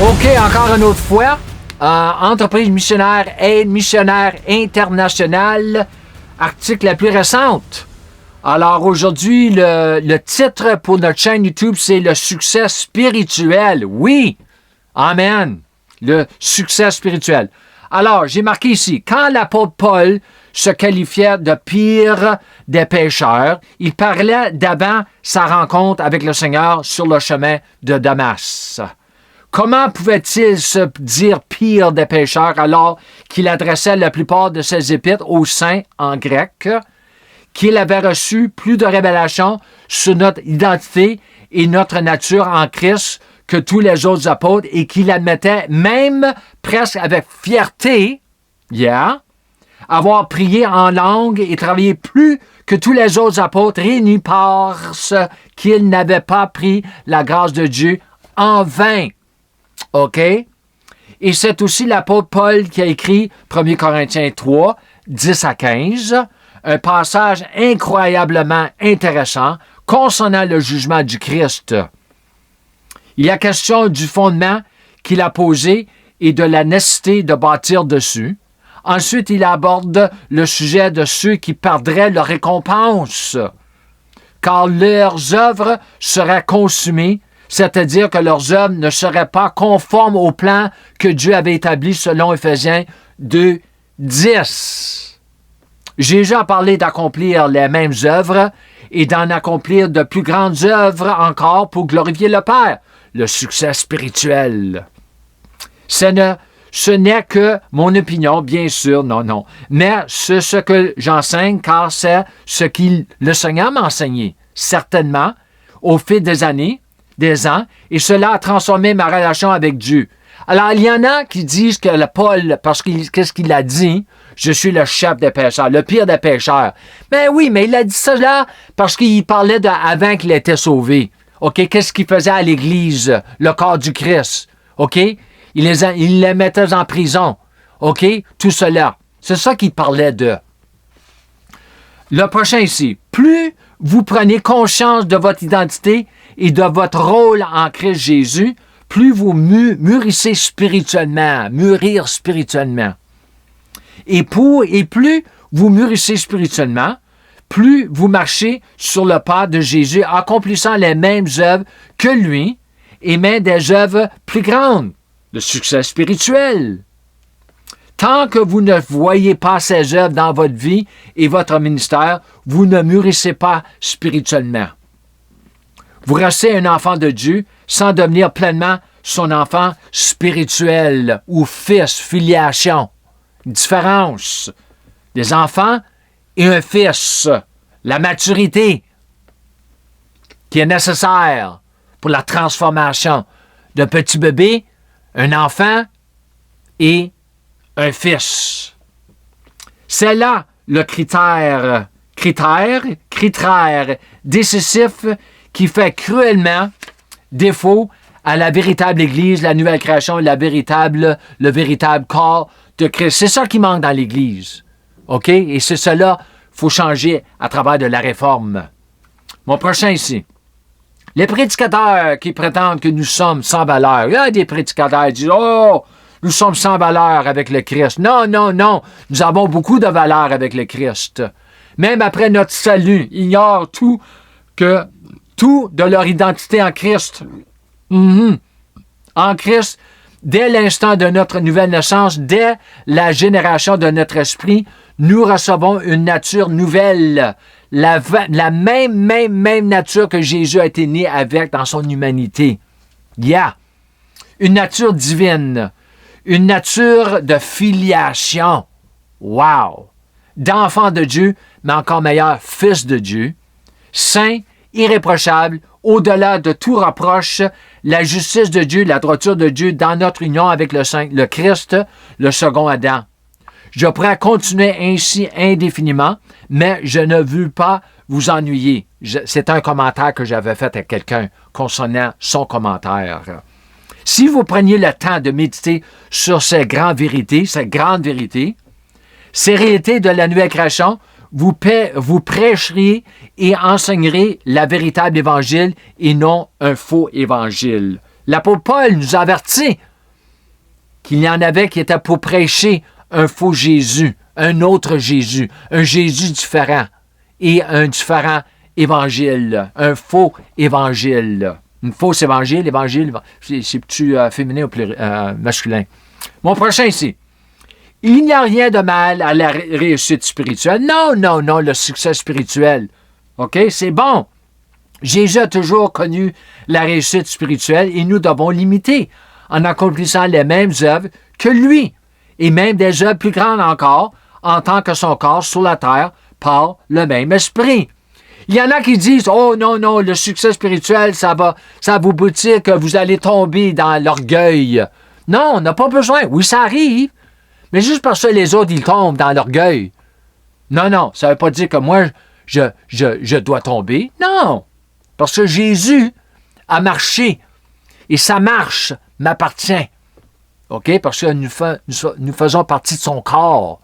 OK, encore une autre fois. Entreprise missionnaire, aide missionnaire internationale, article la plus récente. Alors aujourd'hui, le titre pour notre chaîne YouTube, c'est le succès spirituel. Oui, amen, le succès spirituel. Alors, j'ai marqué ici, quand l'apôtre Paul se qualifiait de pire des pécheurs, il parlait d'avant sa rencontre avec le Seigneur sur le chemin de Damas. Comment pouvait-il se dire pire des pécheurs alors qu'il adressait la plupart de ses épîtres aux saints en grec, qu'il avait reçu plus de révélations sur notre identité et notre nature en Christ que tous les autres apôtres et qu'il admettait même presque avec fierté, avoir prié en langue et travaillé plus que tous les autres apôtres réunis parce qu'ils n'avaient pas pris la grâce de Dieu en vain. OK? Et c'est aussi l'apôtre Paul qui a écrit 1 Corinthiens 3, 10 à 15, un passage incroyablement intéressant concernant le jugement du Christ. Il y a question du fondement qu'il a posé et de la nécessité de bâtir dessus. Ensuite, il aborde le sujet de ceux qui perdraient leur récompense, car leurs œuvres seraient consumées, c'est-à-dire que leurs œuvres ne seraient pas conformes au plan que Dieu avait établi selon Éphésiens 2, 10. Jésus a parlé d'accomplir les mêmes œuvres et d'en accomplir de plus grandes œuvres encore pour glorifier le Père, le succès spirituel. Ce n'est que mon opinion, bien sûr, non. Mais c'est ce que j'enseigne, car c'est ce que le Seigneur m'a enseigné, certainement, au fil des années, des ans, et cela a transformé ma relation avec Dieu. Alors, il y en a qui disent que le Paul, parce qu'est-ce qu'il a dit? Je suis le chef des pécheurs, le pire des pécheurs. Ben oui, mais il a dit cela parce qu'il parlait avant qu'il était sauvé. OK? Qu'est-ce qu'il faisait à l'Église, le corps du Christ? OK? Il les mettait en prison. OK? Tout cela. C'est ça qu'il parlait de. Le prochain ici. Plus vous prenez conscience de votre identité et de votre rôle en Christ Jésus, plus vous mûrissez spirituellement. Mûrir spirituellement. Et plus vous mûrissez spirituellement, plus vous marchez sur le pas de Jésus, accomplissant les mêmes œuvres que lui, et même des œuvres plus grandes. Le succès spirituel. Tant que vous ne voyez pas ces œuvres dans votre vie et votre ministère, vous ne mûrissez pas spirituellement. Vous restez un enfant de Dieu sans devenir pleinement son enfant spirituel ou fils, filiation. Différence des enfants et un fils. La maturité qui est nécessaire pour la transformation d'un petit bébé, un enfant et un fils. C'est là le critère décisif qui fait cruellement défaut à la véritable Église, la nouvelle création, le véritable corps de Christ. C'est ça qui manque dans l'Église. OK? Et c'est cela qu'il faut changer à travers de la réforme. Mon prochain ici. Les prédicateurs qui prétendent que nous sommes sans valeur. Il y a des prédicateurs qui disent « Oh, nous sommes sans valeur avec le Christ. » Non. Nous avons beaucoup de valeur avec le Christ. Même après notre salut, ils ignorent tout de leur identité en Christ. En Christ, dès l'instant de notre nouvelle naissance, dès la génération de notre esprit, nous recevons une nature nouvelle. La même nature que Jésus a été né avec dans son humanité. Une nature divine. Une nature de filiation. Wow! D'enfant de Dieu, mais encore meilleur, fils de Dieu. Saint, irréprochable, au-delà de tout reproche, la justice de Dieu, la droiture de Dieu dans notre union avec le Christ, le second Adam. Je pourrais continuer ainsi indéfiniment, mais je ne veux pas vous ennuyer. C'est un commentaire que j'avais fait à quelqu'un concernant son commentaire. Si vous preniez le temps de méditer sur ces grandes vérités, ces réalités de la nouvelle création, vous prêcherez et enseignerez la véritable évangile et non un faux évangile. L'apôtre Paul nous avertit qu'il y en avait qui étaient pour prêcher un faux Jésus, un autre Jésus, un Jésus différent et un différent évangile, un faux évangile. Une fausse évangile, c'est plus féminin ou plus masculin. Mon prochain ici. Il n'y a rien de mal à la réussite spirituelle. Non, le succès spirituel. OK? C'est bon. Jésus a toujours connu la réussite spirituelle et nous devons l'imiter en accomplissant les mêmes œuvres que lui et même des œuvres plus grandes encore en tant que son corps sur la terre par le même esprit. Il y en a qui disent « Oh non, le succès spirituel, ça va vous boutir que vous allez tomber dans l'orgueil. » Non, on n'a pas besoin. Oui, ça arrive, mais juste parce que les autres, ils tombent dans l'orgueil. Non, ça ne veut pas dire que moi, je dois tomber. Non, parce que Jésus a marché et sa marche m'appartient. OK? Parce que nous faisons partie de son corps.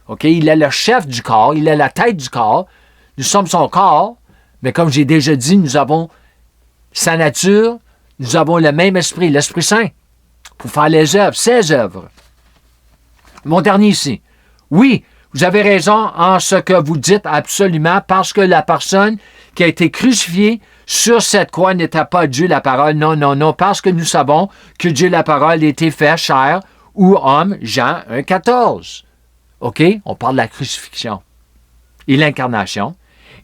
OK? Il est le chef du corps, il est la tête du corps. Nous sommes son corps, mais comme j'ai déjà dit, nous avons sa nature, nous avons le même esprit, l'Esprit Saint, pour faire les œuvres, ses œuvres. Mon dernier ici. Oui, vous avez raison en ce que vous dites absolument, parce que la personne qui a été crucifiée sur cette croix n'était pas Dieu la parole. Non, parce que nous savons que Dieu la parole a été fait chair ou homme, Jean 1,14. OK? On parle de la crucifixion et l'incarnation.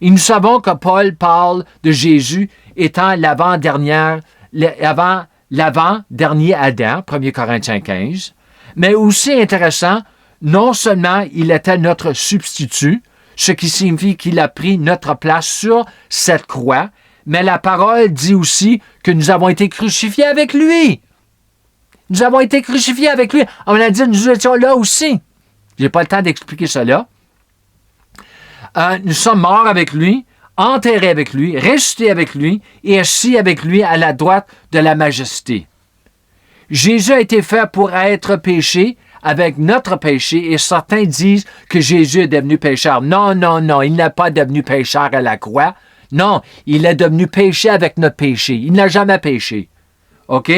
Et nous savons que Paul parle de Jésus étant l'avant-dernier Adam, 1 Corinthiens 15, mais aussi intéressant, non seulement il était notre substitut, ce qui signifie qu'il a pris notre place sur cette croix, mais la parole dit aussi que nous avons été crucifiés avec lui. Nous avons été crucifiés avec lui. On a dit que nous étions là aussi. Je n'ai pas le temps d'expliquer cela. Nous sommes morts avec lui, enterrés avec lui, ressuscités avec lui et assis avec lui à la droite de la majesté. Jésus a été fait pour être péché avec notre péché et certains disent que Jésus est devenu pécheur. Non, il n'est pas devenu pécheur à la croix. Non, il est devenu péché avec notre péché. Il n'a jamais péché. OK?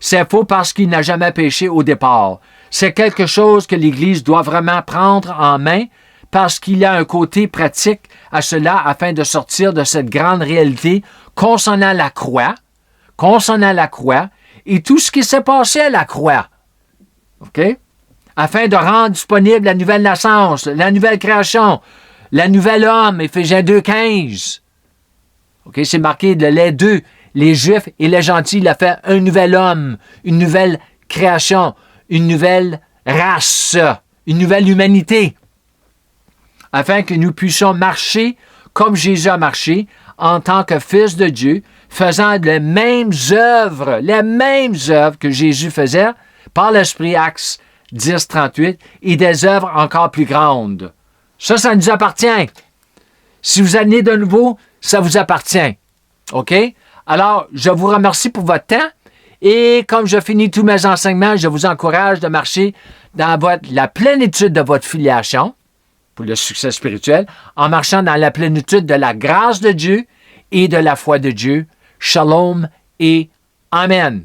C'est faux parce qu'il n'a jamais péché au départ. C'est quelque chose que l'Église doit vraiment prendre en main parce qu'il y a un côté pratique à cela afin de sortir de cette grande réalité concernant la croix et tout ce qui s'est passé à la croix. OK? Afin de rendre disponible la nouvelle naissance, la nouvelle création, la nouvelle homme, Éphésiens 2,15. OK? C'est marqué de les deux, les Juifs et les gentils, il a fait un nouvel homme, une nouvelle création, une nouvelle race, une nouvelle humanité. Afin que nous puissions marcher comme Jésus a marché en tant que Fils de Dieu, faisant les mêmes œuvres que Jésus faisait par l'Esprit, Actes 10, 38, et des œuvres encore plus grandes. Ça nous appartient. Si vous êtes né de nouveau, ça vous appartient. OK? Alors, je vous remercie pour votre temps. Et comme je finis tous mes enseignements, je vous encourage de marcher dans la plénitude de votre filiation pour le succès spirituel, en marchant dans la plénitude de la grâce de Dieu et de la foi de Dieu. Shalom et Amen.